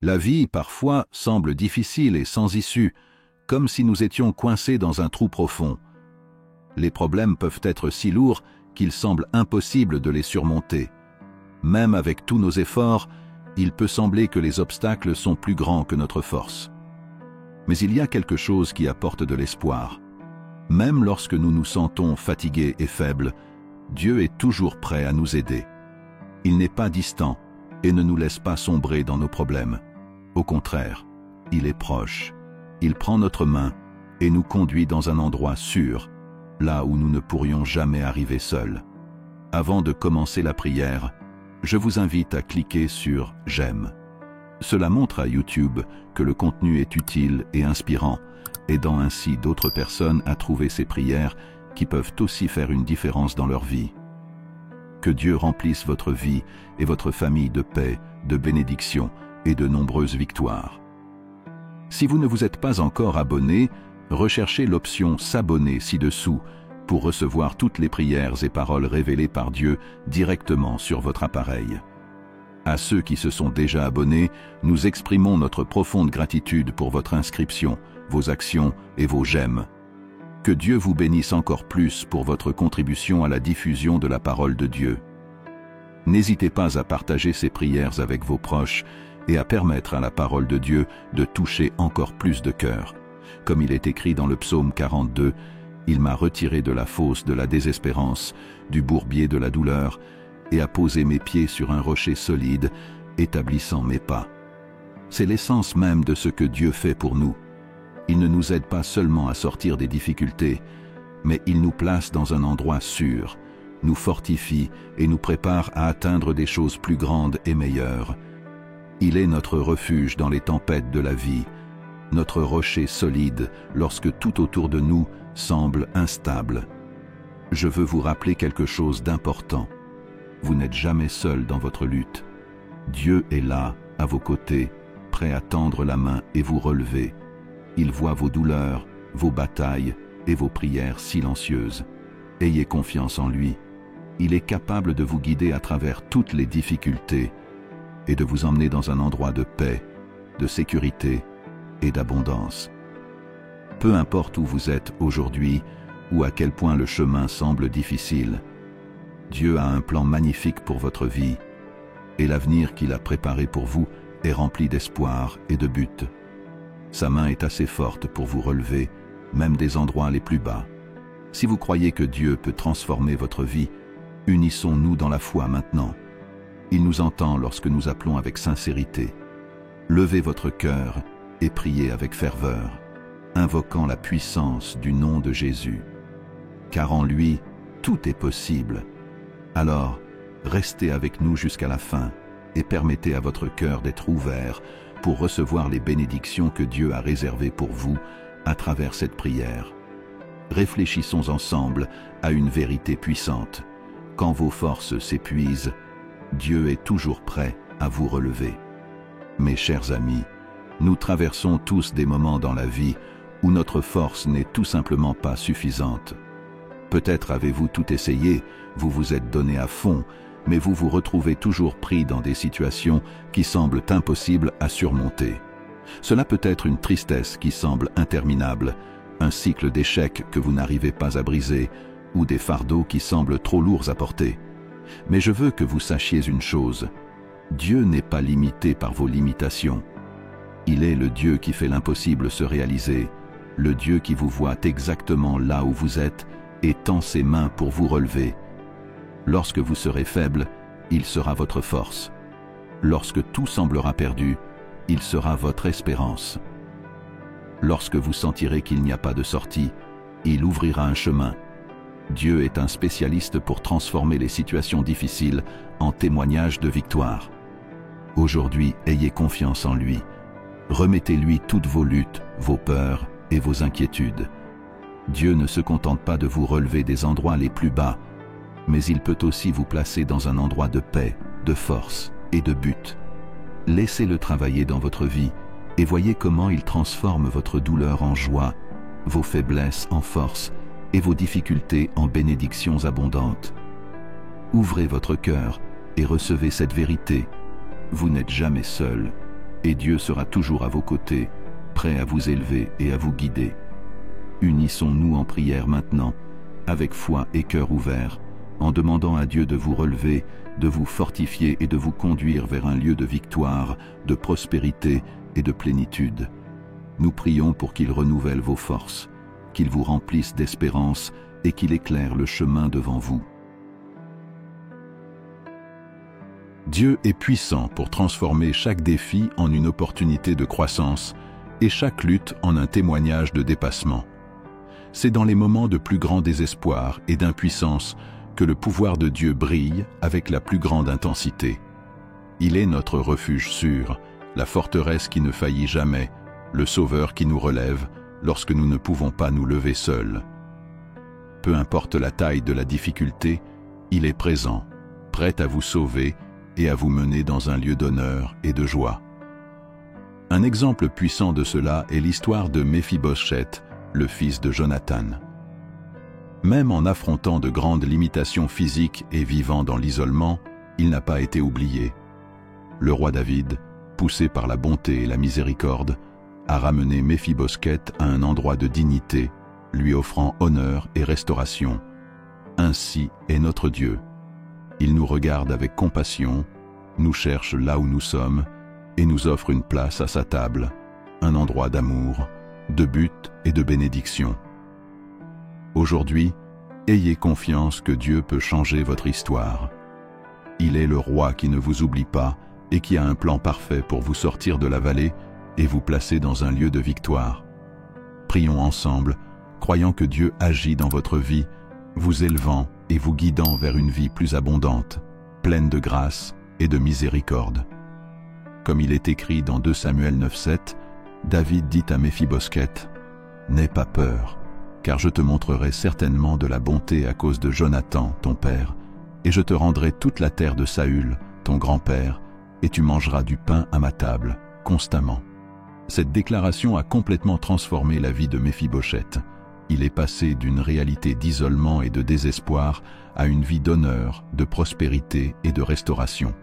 La vie, parfois, semble difficile et sans issue, comme si nous étions coincés dans un trou profond. Les problèmes peuvent être si lourds qu'il semble impossible de les surmonter. Même avec tous nos efforts, il peut sembler que les obstacles sont plus grands que notre force. Mais il y a quelque chose qui apporte de l'espoir. Même lorsque nous nous sentons fatigués et faibles, Dieu est toujours prêt à nous aider. Il n'est pas distant et ne nous laisse pas sombrer dans nos problèmes. Au contraire, il est proche. Il prend notre main et nous conduit dans un endroit sûr, là où nous ne pourrions jamais arriver seuls. Avant de commencer la prière, je vous invite à cliquer sur « J'aime ». Cela montre à YouTube que le contenu est utile et inspirant, aidant ainsi d'autres personnes à trouver ces prières qui peuvent aussi faire une différence dans leur vie. Que Dieu remplisse votre vie et votre famille de paix, de bénédiction et de nombreuses victoires. Si vous ne vous êtes pas encore abonné, recherchez l'option « S'abonner » ci-dessous pour recevoir toutes les prières et paroles révélées par Dieu directement sur votre appareil. À ceux qui se sont déjà abonnés, nous exprimons notre profonde gratitude pour votre inscription, vos actions et vos j'aime. Que Dieu vous bénisse encore plus pour votre contribution à la diffusion de la parole de Dieu. N'hésitez pas à partager ces prières avec vos proches et à permettre à la parole de Dieu de toucher encore plus de cœurs. Comme il est écrit dans le psaume 42, « Il m'a retiré de la fosse de la désespérance, du bourbier de la douleur, et a posé mes pieds sur un rocher solide, établissant mes pas. » C'est l'essence même de ce que Dieu fait pour nous. Il ne nous aide pas seulement à sortir des difficultés, mais il nous place dans un endroit sûr, nous fortifie et nous prépare à atteindre des choses plus grandes et meilleures. Il est notre refuge dans les tempêtes de la vie, notre rocher solide lorsque tout autour de nous semble instable. Je veux vous rappeler quelque chose d'important. Vous n'êtes jamais seul dans votre lutte. Dieu est là, à vos côtés, prêt à tendre la main et vous relever. Il voit vos douleurs, vos batailles et vos prières silencieuses. Ayez confiance en lui. Il est capable de vous guider à travers toutes les difficultés et de vous emmener dans un endroit de paix, de sécurité et d'abondance. Peu importe où vous êtes aujourd'hui ou à quel point le chemin semble difficile, Dieu a un plan magnifique pour votre vie et l'avenir qu'il a préparé pour vous est rempli d'espoir et de buts. Sa main est assez forte pour vous relever, même des endroits les plus bas. Si vous croyez que Dieu peut transformer votre vie, unissons-nous dans la foi maintenant. Il nous entend lorsque nous appelons avec sincérité. Levez votre cœur et priez avec ferveur, invoquant la puissance du nom de Jésus. Car en lui, tout est possible. Alors, restez avec nous jusqu'à la fin et permettez à votre cœur d'être ouvert pour recevoir les bénédictions que Dieu a réservées pour vous à travers cette prière. Réfléchissons ensemble à une vérité puissante. Quand vos forces s'épuisent, Dieu est toujours prêt à vous relever. Mes chers amis, nous traversons tous des moments dans la vie où notre force n'est tout simplement pas suffisante. Peut-être avez-vous tout essayé, vous vous êtes donné à fond, mais vous vous retrouvez toujours pris dans des situations qui semblent impossibles à surmonter. Cela peut être une tristesse qui semble interminable, un cycle d'échecs que vous n'arrivez pas à briser, ou des fardeaux qui semblent trop lourds à porter. Mais je veux que vous sachiez une chose, Dieu n'est pas limité par vos limitations. Il est le Dieu qui fait l'impossible se réaliser, le Dieu qui vous voit exactement là où vous êtes et tend ses mains pour vous relever. Lorsque vous serez faible, il sera votre force. Lorsque tout semblera perdu, il sera votre espérance. Lorsque vous sentirez qu'il n'y a pas de sortie, il ouvrira un chemin. Dieu est un spécialiste pour transformer les situations difficiles en témoignages de victoire. Aujourd'hui, ayez confiance en lui. Remettez-lui toutes vos luttes, vos peurs et vos inquiétudes. Dieu ne se contente pas de vous relever des endroits les plus bas, mais il peut aussi vous placer dans un endroit de paix, de force et de but. Laissez-le travailler dans votre vie et voyez comment il transforme votre douleur en joie, vos faiblesses en force et vos difficultés en bénédictions abondantes. Ouvrez votre cœur et recevez cette vérité. Vous n'êtes jamais seul. et Dieu sera toujours à vos côtés, prêt à vous élever et à vous guider. Unissons-nous en prière maintenant, avec foi et cœur ouvert, en demandant à Dieu de vous relever, de vous fortifier et de vous conduire vers un lieu de victoire, de prospérité et de plénitude. Nous prions pour qu'il renouvelle vos forces, qu'il vous remplisse d'espérance et qu'il éclaire le chemin devant vous. Dieu est puissant pour transformer chaque défi en une opportunité de croissance et chaque lutte en un témoignage de dépassement. C'est dans les moments de plus grand désespoir et d'impuissance que le pouvoir de Dieu brille avec la plus grande intensité. Il est notre refuge sûr, la forteresse qui ne faillit jamais, le sauveur qui nous relève lorsque nous ne pouvons pas nous lever seuls. Peu importe la taille de la difficulté, il est présent, prêt à vous sauver et à vous mener dans un lieu d'honneur et de joie. Un exemple puissant de cela est l'histoire de Méphibosheth, le fils de Jonathan. Même en affrontant de grandes limitations physiques et vivant dans l'isolement, il n'a pas été oublié. Le roi David, poussé par la bonté et la miséricorde, a ramené Méphibosheth à un endroit de dignité, lui offrant honneur et restauration. Ainsi est notre Dieu. Il nous regarde avec compassion, nous cherche là où nous sommes et nous offre une place à sa table, un endroit d'amour, de but et de bénédiction. Aujourd'hui, ayez confiance que Dieu peut changer votre histoire. Il est le roi qui ne vous oublie pas et qui a un plan parfait pour vous sortir de la vallée et vous placer dans un lieu de victoire. Prions ensemble, croyant que Dieu agit dans votre vie, vous élevant et vous guidant vers une vie plus abondante, pleine de grâce et de miséricorde. Comme il est écrit dans 2 Samuel 9,7, David dit à Méphibosheth, « N'aie pas peur, car je te montrerai certainement de la bonté à cause de Jonathan, ton père, et je te rendrai toute la terre de Saül, ton grand-père, et tu mangeras du pain à ma table, constamment. » Cette déclaration a complètement transformé la vie de Méphibosheth. Il est passé d'une réalité d'isolement et de désespoir à une vie d'honneur, de prospérité et de restauration.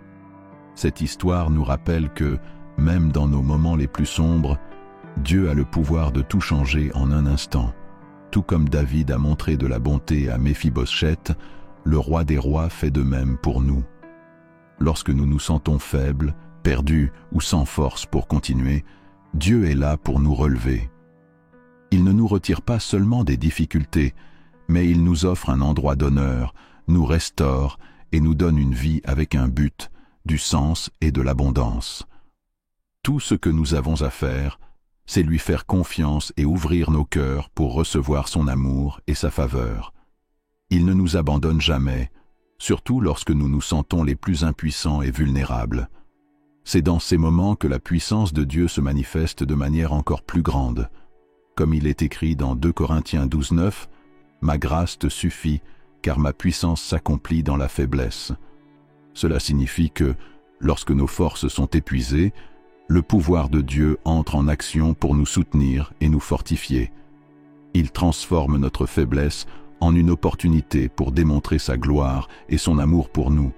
Cette histoire nous rappelle que, même dans nos moments les plus sombres, Dieu a le pouvoir de tout changer en un instant. Tout comme David a montré de la bonté à Méphibosheth, le roi des rois fait de même pour nous. Lorsque nous nous sentons faibles, perdus ou sans force pour continuer, Dieu est là pour nous relever. Il ne nous retire pas seulement des difficultés, mais il nous offre un endroit d'honneur, nous restaure et nous donne une vie avec un but, du sens et de l'abondance. Tout ce que nous avons à faire, c'est lui faire confiance et ouvrir nos cœurs pour recevoir son amour et sa faveur. Il ne nous abandonne jamais, surtout lorsque nous nous sentons les plus impuissants et vulnérables. C'est dans ces moments que la puissance de Dieu se manifeste de manière encore plus grande. Comme il est écrit dans 2 Corinthiens 12,9, « Ma grâce te suffit, car ma puissance s'accomplit dans la faiblesse. » Cela signifie que, lorsque nos forces sont épuisées, le pouvoir de Dieu entre en action pour nous soutenir et nous fortifier. Il transforme notre faiblesse en une opportunité pour démontrer sa gloire et son amour pour nous.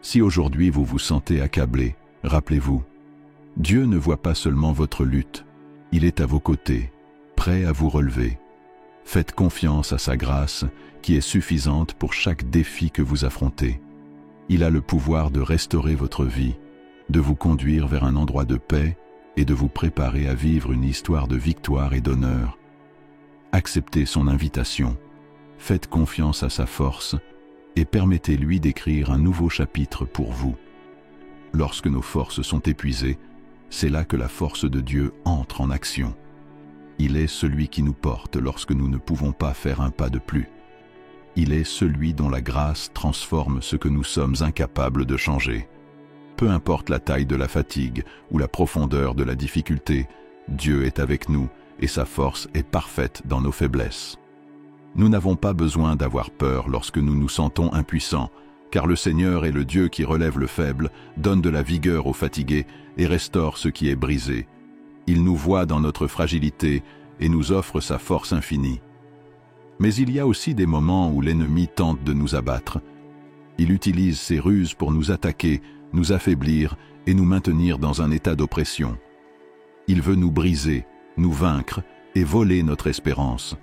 Si aujourd'hui vous vous sentez accablé, rappelez-vous, Dieu ne voit pas seulement votre lutte, il est à vos côtés, prêt à vous relever. Faites confiance à sa grâce qui est suffisante pour chaque défi que vous affrontez. Il a le pouvoir de restaurer votre vie, de vous conduire vers un endroit de paix et de vous préparer à vivre une histoire de victoire et d'honneur. Acceptez son invitation, faites confiance à sa force et permettez-lui d'écrire un nouveau chapitre pour vous. Lorsque nos forces sont épuisées, c'est là que la force de Dieu entre en action. Il est celui qui nous porte lorsque nous ne pouvons pas faire un pas de plus. Il est celui dont la grâce transforme ce que nous sommes incapables de changer. Peu importe la taille de la fatigue ou la profondeur de la difficulté, Dieu est avec nous et sa force est parfaite dans nos faiblesses. Nous n'avons pas besoin d'avoir peur lorsque nous nous sentons impuissants, car le Seigneur est le Dieu qui relève le faible, donne de la vigueur aux fatigués et restaure ce qui est brisé. Il nous voit dans notre fragilité et nous offre sa force infinie. Mais il y a aussi des moments où l'ennemi tente de nous abattre. Il utilise ses ruses pour nous attaquer, nous affaiblir et nous maintenir dans un état d'oppression. Il veut nous briser, nous vaincre et voler notre espérance.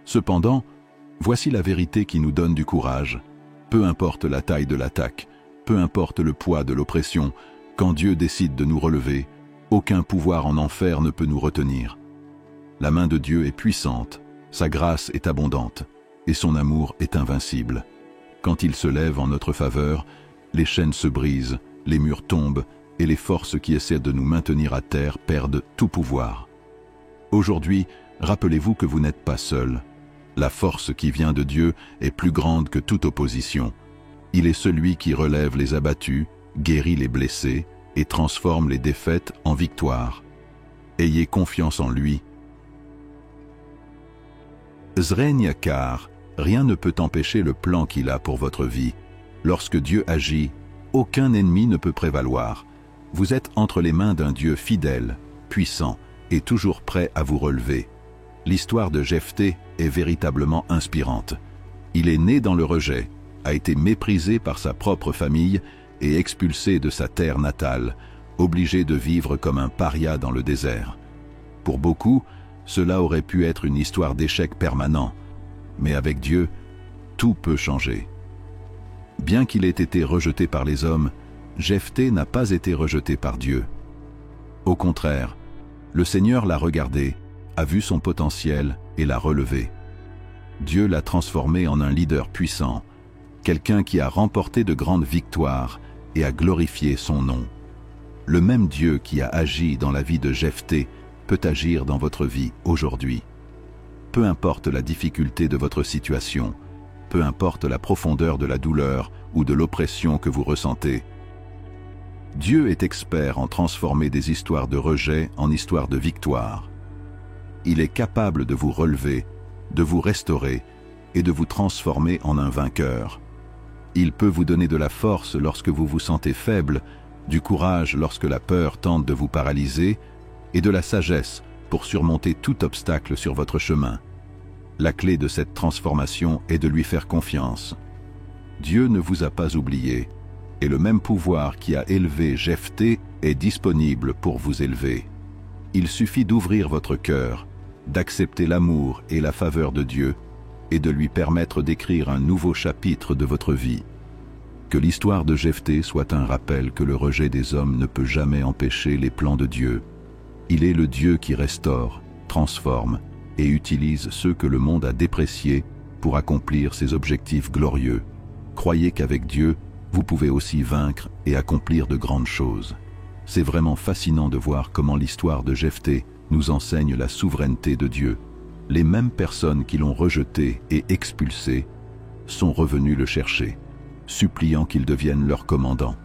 Cependant, voici la vérité qui nous donne du courage. Peu importe la taille de l'attaque, peu importe le poids de l'oppression, quand Dieu décide de nous relever, aucun pouvoir en enfer ne peut nous retenir. La main de Dieu est puissante, sa grâce est abondante, et son amour est invincible. Quand il se lève en notre faveur, les chaînes se brisent, les murs tombent, et les forces qui essaient de nous maintenir à terre perdent tout pouvoir. Aujourd'hui, rappelez-vous que vous n'êtes pas seul. La force qui vient de Dieu est plus grande que toute opposition. Il est celui qui relève les abattus, guérit les blessés et transforme les défaites en victoires. Ayez confiance en lui. Zrenyakar, rien ne peut empêcher le plan qu'il a pour votre vie. Lorsque Dieu agit, aucun ennemi ne peut prévaloir. Vous êtes entre les mains d'un Dieu fidèle, puissant et toujours prêt à vous relever. L'histoire de Jephthé est véritablement inspirante. Il est né dans le rejet, a été méprisé par sa propre famille et expulsé de sa terre natale, obligé de vivre comme un paria dans le désert. Pour beaucoup, cela aurait pu être une histoire d'échec permanent, mais avec Dieu, tout peut changer. Bien qu'il ait été rejeté par les hommes, Jephthé n'a pas été rejeté par Dieu. Au contraire, le Seigneur l'a regardé, a vu son potentiel et l'a relevé. Dieu l'a transformé en un leader puissant, quelqu'un qui a remporté de grandes victoires et a glorifié son nom. Le même Dieu qui a agi dans la vie de Jephthé peut agir dans votre vie aujourd'hui. Peu importe la difficulté de votre situation, peu importe la profondeur de la douleur ou de l'oppression que vous ressentez, Dieu est expert en transformer des histoires de rejet en histoires de victoire. Il est capable de vous relever, de vous restaurer et de vous transformer en un vainqueur. Il peut vous donner de la force lorsque vous vous sentez faible, du courage lorsque la peur tente de vous paralyser et de la sagesse pour surmonter tout obstacle sur votre chemin. La clé de cette transformation est de lui faire confiance. Dieu ne vous a pas oublié, et le même pouvoir qui a élevé Jephthé est disponible pour vous élever. Il suffit d'ouvrir votre cœur, d'accepter l'amour et la faveur de Dieu, et de lui permettre d'écrire un nouveau chapitre de votre vie. Que l'histoire de Jephthé soit un rappel que le rejet des hommes ne peut jamais empêcher les plans de Dieu. Il est le Dieu qui restaure, transforme et utilise ceux que le monde a dépréciés pour accomplir ses objectifs glorieux. Croyez qu'avec Dieu, vous pouvez aussi vaincre et accomplir de grandes choses. C'est vraiment fascinant de voir comment l'histoire de Jephthé nous enseigne la souveraineté de Dieu. Les mêmes personnes qui l'ont rejeté et expulsé sont revenues le chercher, suppliant qu'il devienne leur commandant.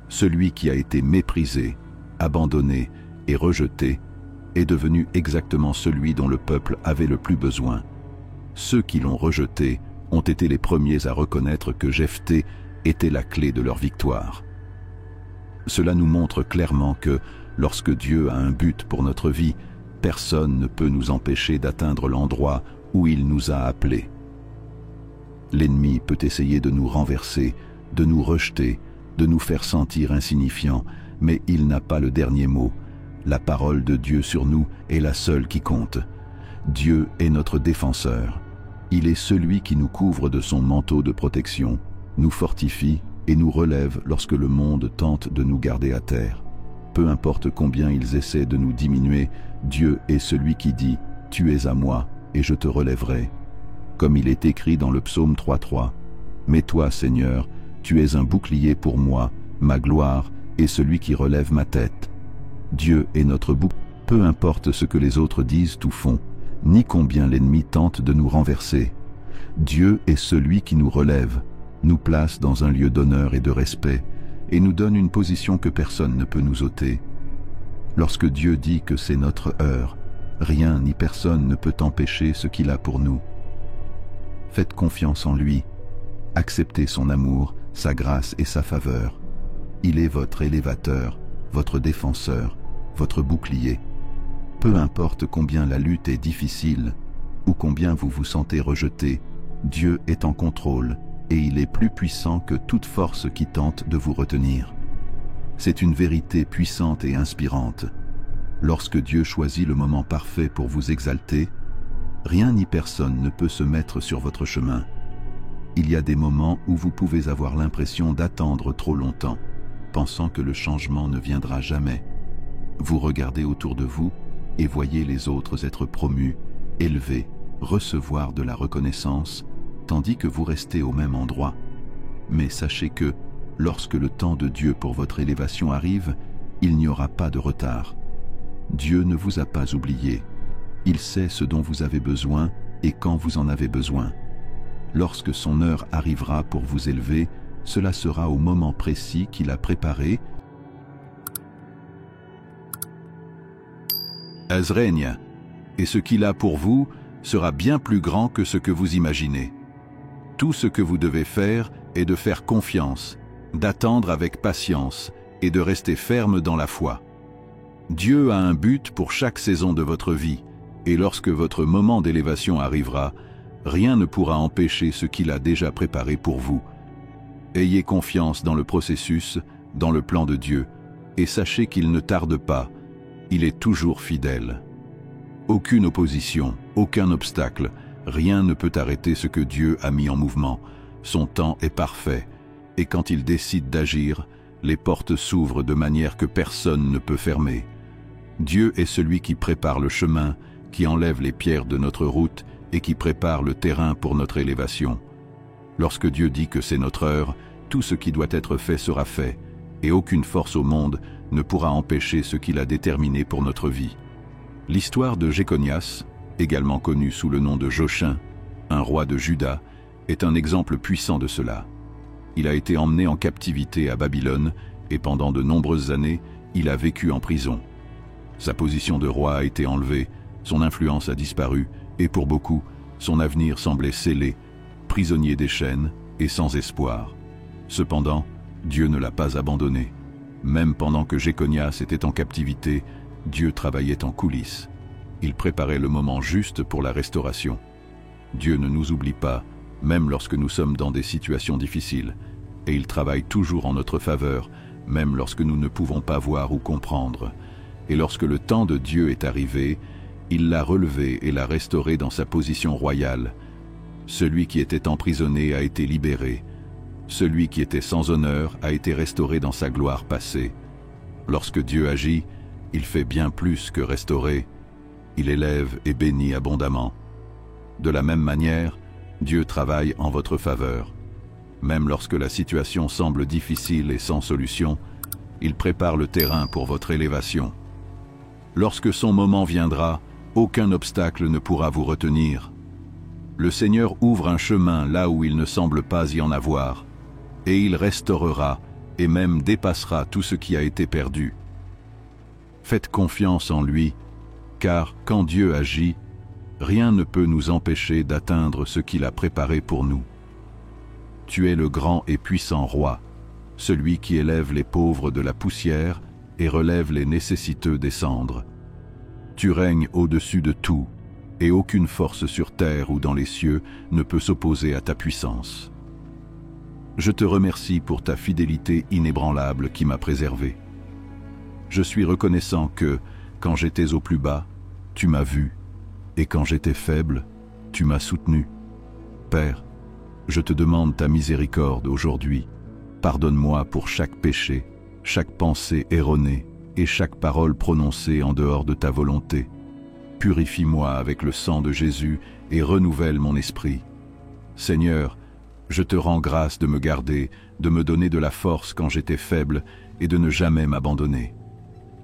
Celui qui a été méprisé, abandonné et rejeté est devenu exactement celui dont le peuple avait le plus besoin. Ceux qui l'ont rejeté ont été les premiers à reconnaître que Jephthé était la clé de leur victoire. Cela nous montre clairement que, lorsque Dieu a un but pour notre vie, personne ne peut nous empêcher d'atteindre l'endroit où il nous a appelés. L'ennemi peut essayer de nous renverser, de nous rejeter, de nous faire sentir insignifiants, mais il n'a pas le dernier mot. La parole de Dieu sur nous est la seule qui compte. Dieu est notre défenseur. Il est celui qui nous couvre de son manteau de protection, nous fortifie et nous relève lorsque le monde tente de nous garder à terre. Peu importe combien ils essaient de nous diminuer, Dieu est celui qui dit « Tu es à moi et je te relèverai ». Comme il est écrit dans le psaume 3.3 « Mais toi, Seigneur, tu es un bouclier pour moi, ma gloire et celui qui relève ma tête. » Dieu est notre bouclier. Peu importe ce que les autres disent ou font, ni combien l'ennemi tente de nous renverser. Dieu est celui qui nous relève, nous place dans un lieu d'honneur et de respect, et nous donne une position que personne ne peut nous ôter. Lorsque Dieu dit que c'est notre heure, rien ni personne ne peut empêcher ce qu'il a pour nous. Faites confiance en lui, acceptez son amour, sa grâce et sa faveur. Il est votre élévateur, votre défenseur, votre bouclier. Peu importe combien la lutte est difficile, ou combien vous vous sentez rejeté, Dieu est en contrôle et il est plus puissant que toute force qui tente de vous retenir. C'est une vérité puissante et inspirante. Lorsque Dieu choisit le moment parfait pour vous exalter, rien ni personne ne peut se mettre sur votre chemin. Il y a des moments où vous pouvez avoir l'impression d'attendre trop longtemps, pensant que le changement ne viendra jamais. Vous regardez autour de vous et voyez les autres être promus, élevés, recevoir de la reconnaissance, tandis que vous restez au même endroit. Mais sachez que, lorsque le temps de Dieu pour votre élévation arrive, il n'y aura pas de retard. Dieu ne vous a pas oublié. Il sait ce dont vous avez besoin et quand vous en avez besoin. Lorsque son heure arrivera pour vous élever, cela sera au moment précis qu'il a préparé. Règne, et ce qu'il a pour vous sera bien plus grand que ce que vous imaginez. Tout ce que vous devez faire est de faire confiance, d'attendre avec patience et de rester ferme dans la foi. Dieu a un but pour chaque saison de votre vie, et lorsque votre moment d'élévation arrivera, rien ne pourra empêcher ce qu'il a déjà préparé pour vous. Ayez confiance dans le processus, dans le plan de Dieu, et sachez qu'il ne tarde pas, il est toujours fidèle. Aucune opposition, aucun obstacle, rien ne peut arrêter ce que Dieu a mis en mouvement. Son temps est parfait, et quand il décide d'agir, les portes s'ouvrent de manière que personne ne peut fermer. Dieu est celui qui prépare le chemin, qui enlève les pierres de notre route et qui prépare le terrain pour notre élévation. Lorsque Dieu dit que c'est notre heure, tout ce qui doit être fait sera fait, et aucune force au monde ne pourra empêcher ce qu'il a déterminé pour notre vie. L'histoire de Jéconias, également connu sous le nom de Jochin, un roi de Juda, est un exemple puissant de cela. Il a été emmené en captivité à Babylone, et pendant de nombreuses années, il a vécu en prison. Sa position de roi a été enlevée, son influence a disparu, et pour beaucoup, son avenir semblait scellé, prisonnier des chaînes et sans espoir. Cependant, Dieu ne l'a pas abandonné. Même pendant que Jéconias était en captivité, Dieu travaillait en coulisses. Il préparait le moment juste pour la restauration. Dieu ne nous oublie pas, même lorsque nous sommes dans des situations difficiles, et il travaille toujours en notre faveur, même lorsque nous ne pouvons pas voir ou comprendre. Et lorsque le temps de Dieu est arrivé, il l'a relevé et l'a restauré dans sa position royale. Celui qui était emprisonné a été libéré. Celui qui était sans honneur a été restauré dans sa gloire passée. Lorsque Dieu agit, il fait bien plus que restaurer. Il élève et bénit abondamment. De la même manière, Dieu travaille en votre faveur. Même lorsque la situation semble difficile et sans solution, il prépare le terrain pour votre élévation. Lorsque son moment viendra, aucun obstacle ne pourra vous retenir. Le Seigneur ouvre un chemin là où il ne semble pas y en avoir, et il restaurera et même dépassera tout ce qui a été perdu. Faites confiance en lui, car quand Dieu agit, rien ne peut nous empêcher d'atteindre ce qu'il a préparé pour nous. Tu es le grand et puissant roi, celui qui élève les pauvres de la poussière et relève les nécessiteux des cendres. Tu règnes au-dessus de tout, et aucune force sur terre ou dans les cieux ne peut s'opposer à ta puissance. Je te remercie pour ta fidélité inébranlable qui m'a préservé. Je suis reconnaissant que, quand j'étais au plus bas, tu m'as vu, et quand j'étais faible, tu m'as soutenu. Père, je te demande ta miséricorde aujourd'hui. Pardonne-moi pour chaque péché, chaque pensée erronée et chaque parole prononcée en dehors de ta volonté. Purifie-moi avec le sang de Jésus et renouvelle mon esprit. Seigneur, je te rends grâce de me garder, de me donner de la force quand j'étais faible et de ne jamais m'abandonner.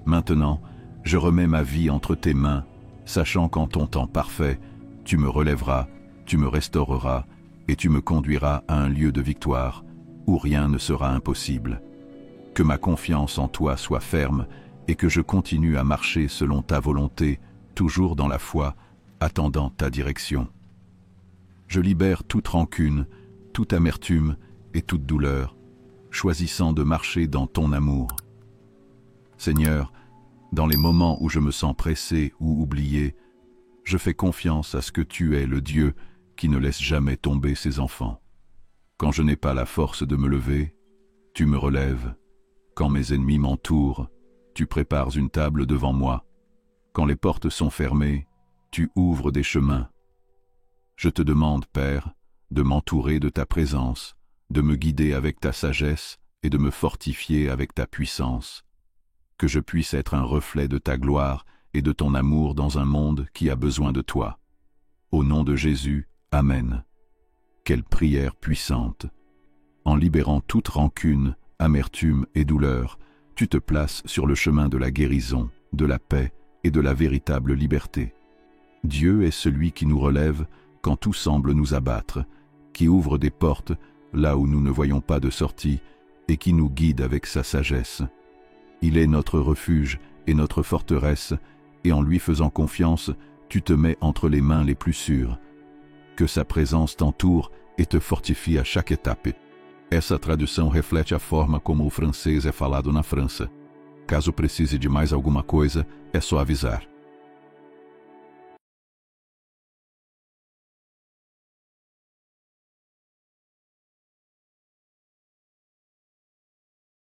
Maintenant, je remets ma vie entre tes mains, sachant qu'en ton temps parfait, tu me relèveras, tu me restaureras et tu me conduiras à un lieu de victoire où rien ne sera impossible. Que ma confiance en toi soit ferme et que je continue à marcher selon ta volonté, toujours dans la foi, attendant ta direction. Je libère toute rancune, toute amertume et toute douleur, choisissant de marcher dans ton amour. Seigneur, dans les moments où je me sens pressé ou oublié, je fais confiance à ce que tu es le Dieu qui ne laisse jamais tomber ses enfants. Quand je n'ai pas la force de me lever, tu me relèves. Quand mes ennemis m'entourent, tu prépares une table devant moi. Quand les portes sont fermées, tu ouvres des chemins. Je te demande, Père, de m'entourer de ta présence, de me guider avec ta sagesse et de me fortifier avec ta puissance. Que je puisse être un reflet de ta gloire et de ton amour dans un monde qui a besoin de toi. Au nom de Jésus, Amen. Quelle prière puissante! En libérant toute rancune, amertume et douleur, tu te places sur le chemin de la guérison, de la paix et de la véritable liberté. Dieu est celui qui nous relève quand tout semble nous abattre, qui ouvre des portes là où nous ne voyons pas de sortie et qui nous guide avec sa sagesse. Il est notre refuge et notre forteresse, et en lui faisant confiance, tu te mets entre les mains les plus sûres. Que sa présence t'entoure et te fortifie à chaque étape. Essa tradução reflete a forma como o francês é falado na França. Caso precise de mais alguma coisa, é só avisar.